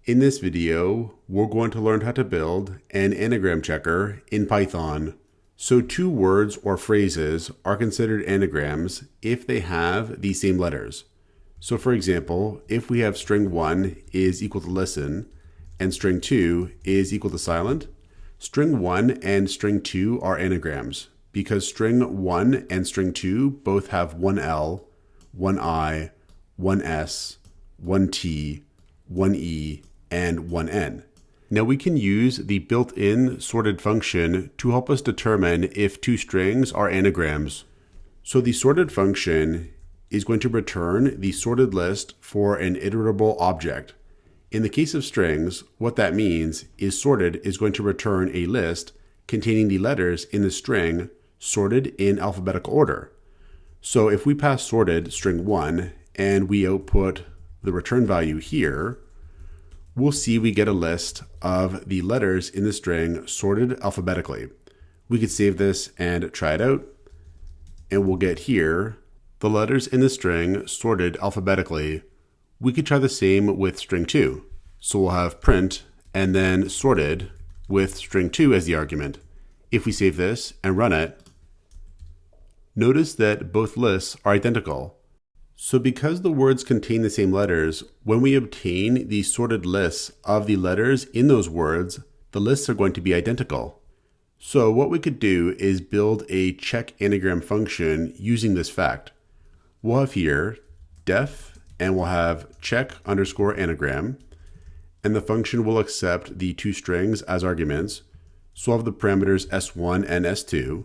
In this video, we're going to learn how to build an anagram checker in Python. So two words or phrases are considered anagrams if they have the same letters. So for example, if we have string 1 is equal to listen and string 2 is equal to silent, string 1 and string 2 are anagrams because string 1 and string 2 both have one L, one I, one S, one T, one E, and one N. Now we can use the built-in sorted function to help us determine if two strings are anagrams. So the sorted function is going to return the sorted list for an iterable object. In the case of strings, what that means is sorted is going to return a list containing the letters in the string sorted in alphabetical order. So if we pass sorted string 1 and we output the return value here, we'll see we get a list of the letters in the string sorted alphabetically. We could save this and try it out, and we'll get here the letters in the string sorted alphabetically. We could try the same with string 2. So we'll have print and then sorted with string 2 as the argument. If we save this and run it, notice that both lists are identical. So because the words contain the same letters, when we obtain the sorted lists of the letters in those words, the lists are going to be identical. So what we could do is build a check anagram function using this fact. We'll have here def, and we'll have check underscore anagram, and the function will accept the two strings as arguments. So we'll have the parameters s1 and s2.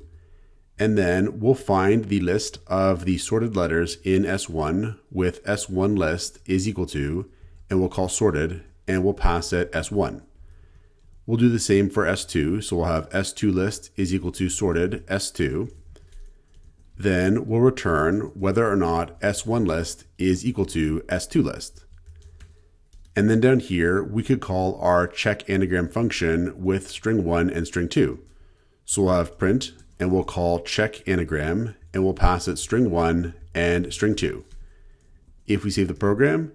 And then we'll find the list of the sorted letters in S1 with S1 list is equal to, and we'll call sorted, and we'll pass it S1. We'll do the same for S2, so we'll have S2 list is equal to sorted S2. Then we'll return whether or not S1 list is equal to S2 list. And then down here, we could call our check anagram function with string 1 and string 2. So we'll have print, and we'll call check anagram, and we'll pass it string 1 and string 2. If we save the program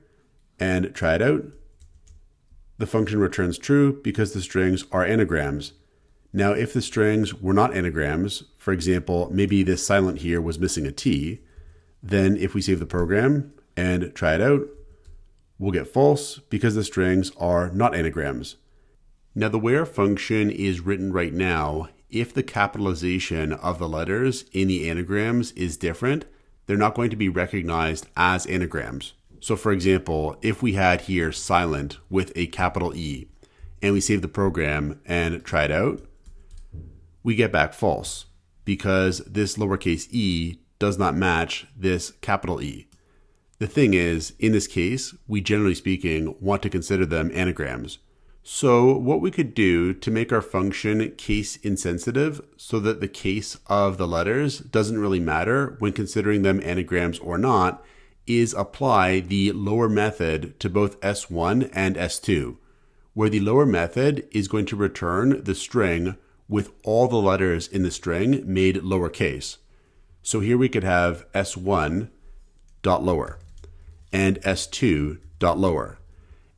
and try it out, the function returns true because the strings are anagrams. Now, if the strings were not anagrams, for example, maybe this silent here was missing a T, then if we save the program and try it out, we'll get false because the strings are not anagrams. Now, the way our function is written right now, if the capitalization of the letters in the anagrams is different, they're not going to be recognized as anagrams. So for example, if we had here silent with a capital E, and we save the program and try it out, we get back false because this lowercase e does not match this capital E. The thing is, in this case, we generally speaking want to consider them anagrams. So what we could do to make our function case insensitive so that the case of the letters doesn't really matter when considering them anagrams or not is apply the lower method to both S1 and S2, where the lower method is going to return the string with all the letters in the string made lowercase. So here we could have S1 dot lower and S2 dot lower.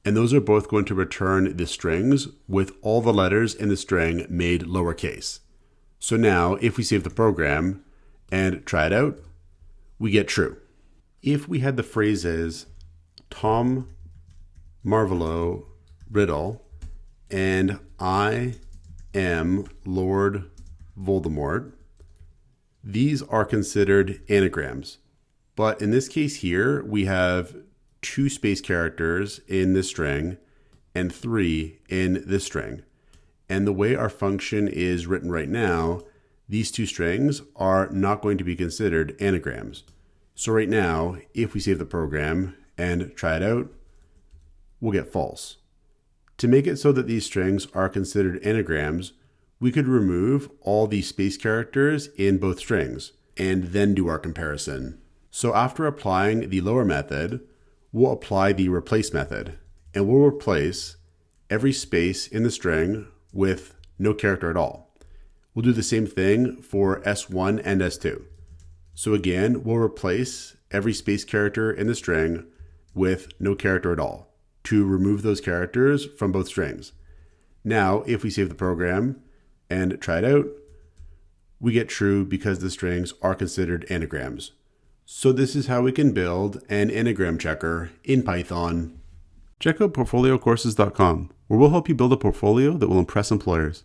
And those are both going to return the strings with all the letters in the string made lowercase. So now if we save the program and try it out, we get true. If we had the phrases Tom Marvolo Riddle and I am Lord Voldemort, these are considered anagrams. But in this case here, we have 2 space characters in this string and 3 in this string. And the way our function is written right now, these 2 strings are not going to be considered anagrams. So right now, if we save the program and try it out, we'll get false. To make it so that these strings are considered anagrams, we could remove all the space characters in both strings and then do our comparison. So after applying the lower method, we'll apply the replace method, and we'll replace every space in the string with no character at all. We'll do the same thing for S1 and S2. So again, we'll replace every space character in the string with no character at all. to remove those characters from both strings. Now, if we save the program and try it out, we get true because the strings are considered anagrams. So this is how we can build an anagram checker in Python. Check out portfoliocourses.com, where we'll help you build a portfolio that will impress employers.